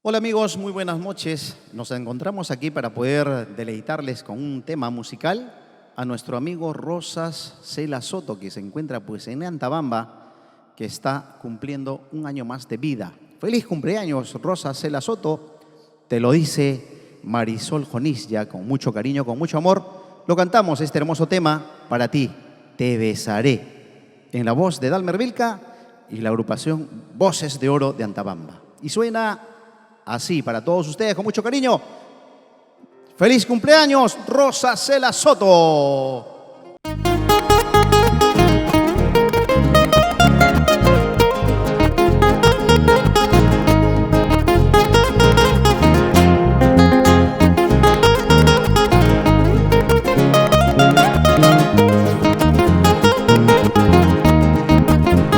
Hola amigos, muy buenas noches. Nos encontramos aquí para poder deleitarles con un tema musical a nuestro amigo Rosas Cela Soto, que se encuentra pues en Antabamba, que está cumpliendo un año más de vida. Feliz cumpleaños, Rosas Cela Soto. Te lo dice Marisol Jonisya, con mucho cariño, con mucho amor. Lo cantamos este hermoso tema para ti, Te besaré, en la voz de Dalmer Vilca y la agrupación Voces de Oro de Antabamba. Y suena así para todos ustedes, con mucho cariño. ¡Feliz cumpleaños, Rosas Cela Soto!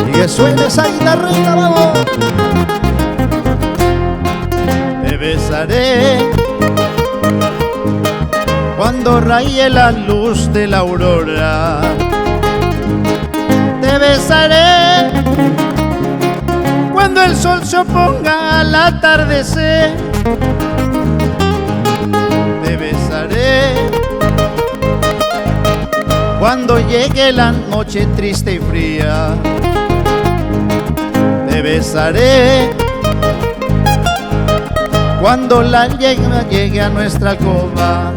Y que suene esa guitarrita, vamos. Te besaré cuando raye la luz de la aurora. Te besaré cuando el sol se oponga al atardecer. Te besaré cuando llegue la noche triste y fría. Te besaré cuando la llama llegue a nuestra alcoba.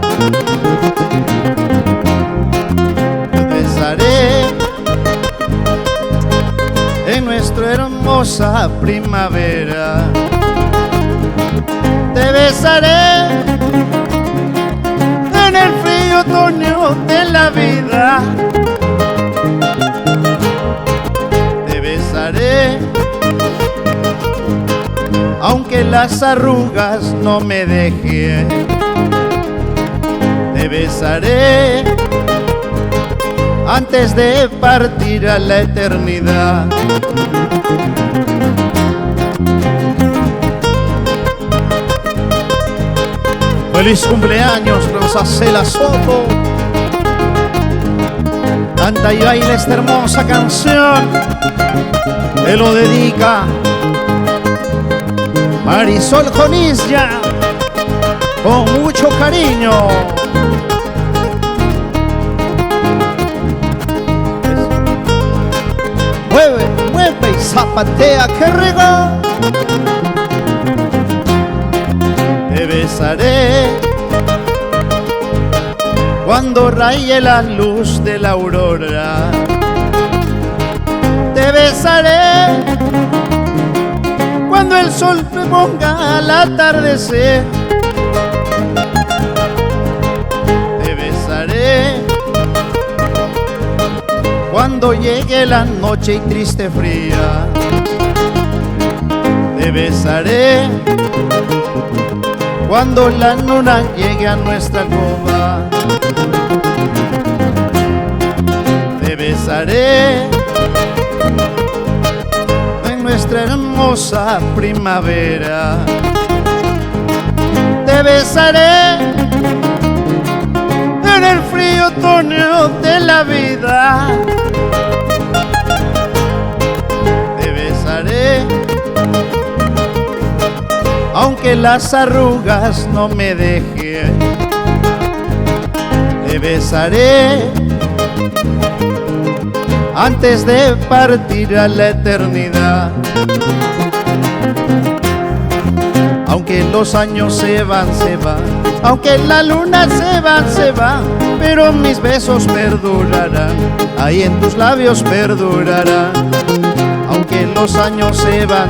Te besaré en nuestra hermosa primavera. Te besaré en el frío otoño de la vida. Te besaré aunque las arrugas no me dejen. Te besaré antes de partir a la eternidad. ¡Feliz cumpleaños, Rosas Cela Soto! Canta y baila esta hermosa canción. Te lo dedica Marisol Jonisya, con mucho cariño. Mueve, mueve y zapatea, qué rico. Te besaré cuando raye la luz de la aurora. Te besaré cuando el sol se ponga al atardecer. Te besaré cuando llegue la noche y triste fría. Te besaré cuando la luna llegue a nuestra alcoba. Te besaré nuestra hermosa primavera. Te besaré en el frío otoño de la vida. Te besaré aunque las arrugas no me dejen. Te besaré antes de partir a la eternidad. Aunque los años se van, aunque la luna se va, pero mis besos perdurarán, ahí en tus labios perdurarán. Aunque los años se van,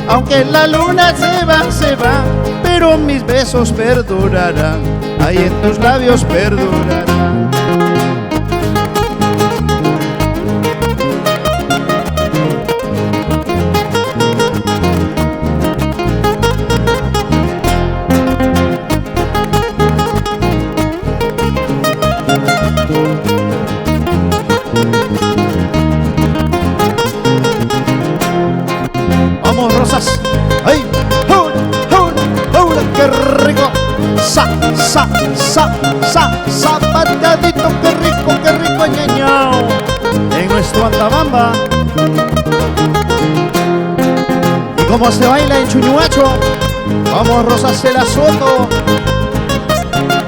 aunque la luna se va, pero mis besos perdurarán, ahí en tus labios perdurarán. Vamos, Rosas. ¡Ay! ¡Hura! ¡Qué rico! Zapateadito, qué rico, ñañao. En nuestro Antabamba. ¿Y cómo se baila en Chuñuacho? Vamos, Rosa Cela Soto.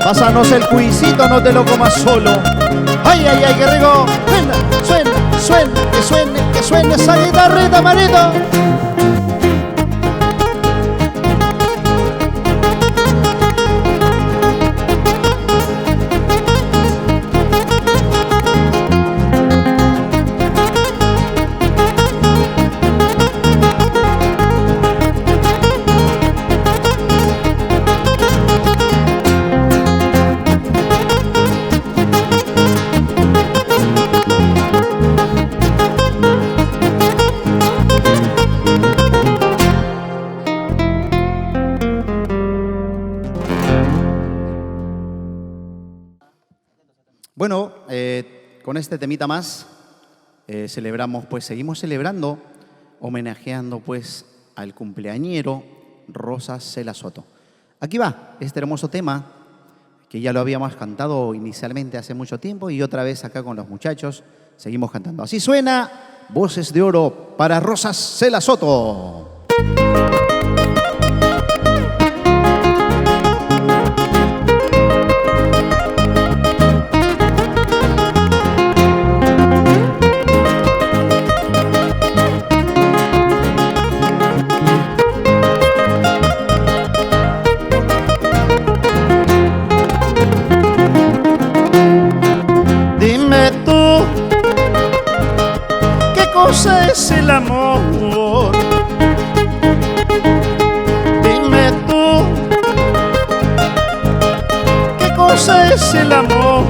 Pásanos el cuisito, no te lo comas solo. Ay, ay, ay, qué rico. Suena, suena, suena, que suene esa guitarrita, manito. Bueno, con este temita más celebramos, pues seguimos celebrando, homenajeando pues al cumpleañero Rosa Cela Soto. Aquí va este hermoso tema que ya lo habíamos cantado inicialmente hace mucho tiempo y otra vez acá con los muchachos seguimos cantando. Así suena Voces de Oro para Rosa Cela Soto. cosa es el amor? Dime tú, ¿qué cosa es el amor?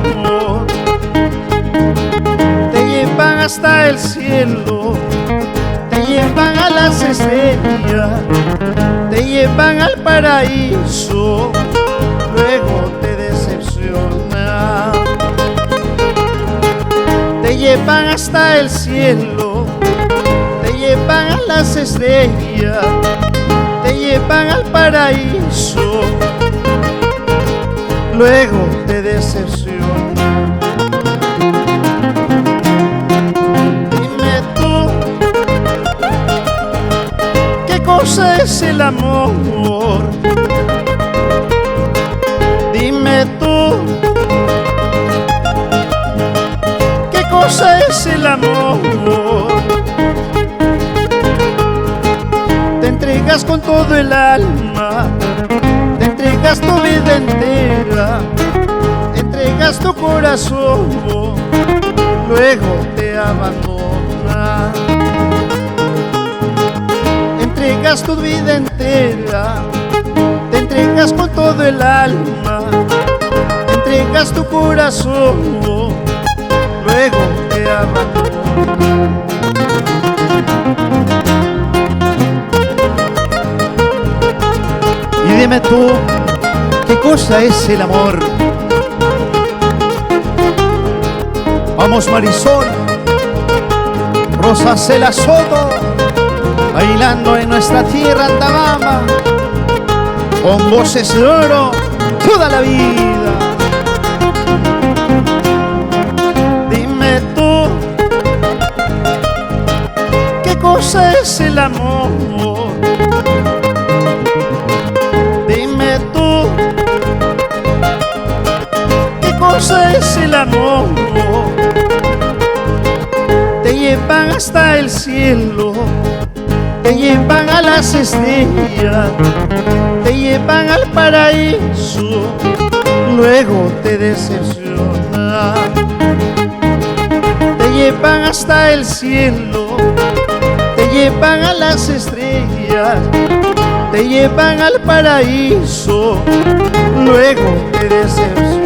Te llevan hasta el cielo, te llevan a las estrellas, te llevan al paraíso, luego te decepciona. Te llevan hasta el cielo, te llevan a las estrellas, te llevan al paraíso, luego te decepciona. Dime tú, ¿qué cosa es el amor? Dime tú, ¿qué cosa es el amor? Te entregas con todo el alma, te entregas tu vida entera, entregas tu corazón, luego te abandona. Entregas tu vida entera, te entregas con todo el alma, te entregas tu corazón, luego te abandona. Y dime tú, ¿qué cosa es el amor? Vamos Marisol, Rosa Cela Soto, bailando en nuestra tierra Antabamba, con voces de oro toda la vida. Dime tú, ¿qué cosa es el amor? Dime tú, ¿qué cosa es el amor? Te llevan hasta el cielo, te llevan a las estrellas, te llevan al paraíso, luego te decepciona. Te llevan hasta el cielo, te llevan a las estrellas, te llevan al paraíso, luego te decepciona.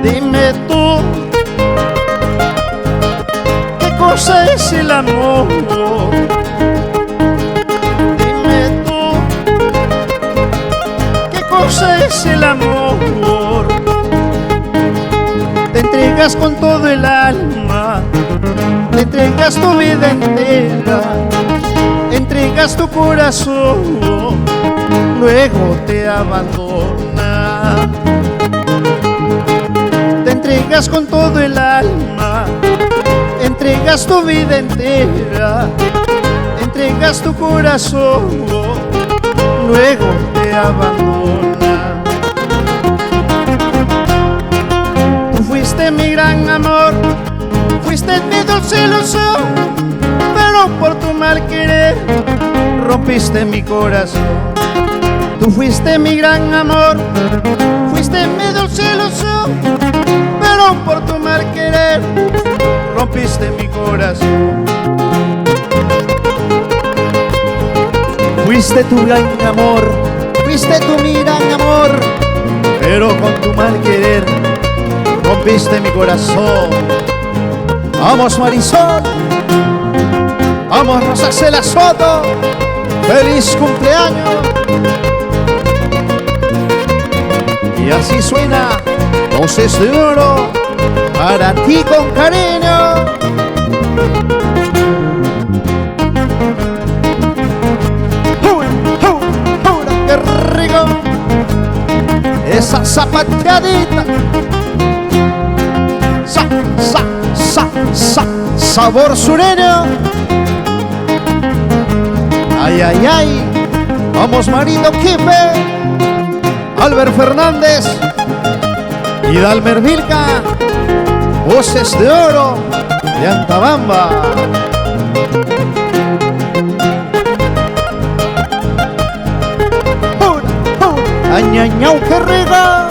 Dime tú, ¿qué cosa es el amor? Dime tú, ¿qué cosa es el amor? Te entregas con todo el alma, te entregas tu vida entera, entregas tu corazón, luego te abandona. Te entregas con todo el alma, entregas tu vida entera, entregas entregas tu corazón, luego te abandona. Tú fuiste mi gran amor, fuiste mi dulce ilusión, pero por tu mal querer rompiste mi corazón. Tú fuiste mi gran amor, fuiste mi dulce ilusión, pero por tu mal querer rompiste mi corazón. Fuiste tu gran amor, fuiste tu mi gran amor, pero con tu mal querer rompiste mi corazón. Vamos Marisol, vamos Rosa Cela Soto, feliz cumpleaños. Y así suena Voces de Oro para ti con cariño. ¡Qué rico! Esa zapateadita. Sabor sureño. Ay, ay, ay. Vamos Marito Quipe, Albert Fernández y Dalmer Vilca. Voces de Oro de Antabamba. Añañau, qué rico.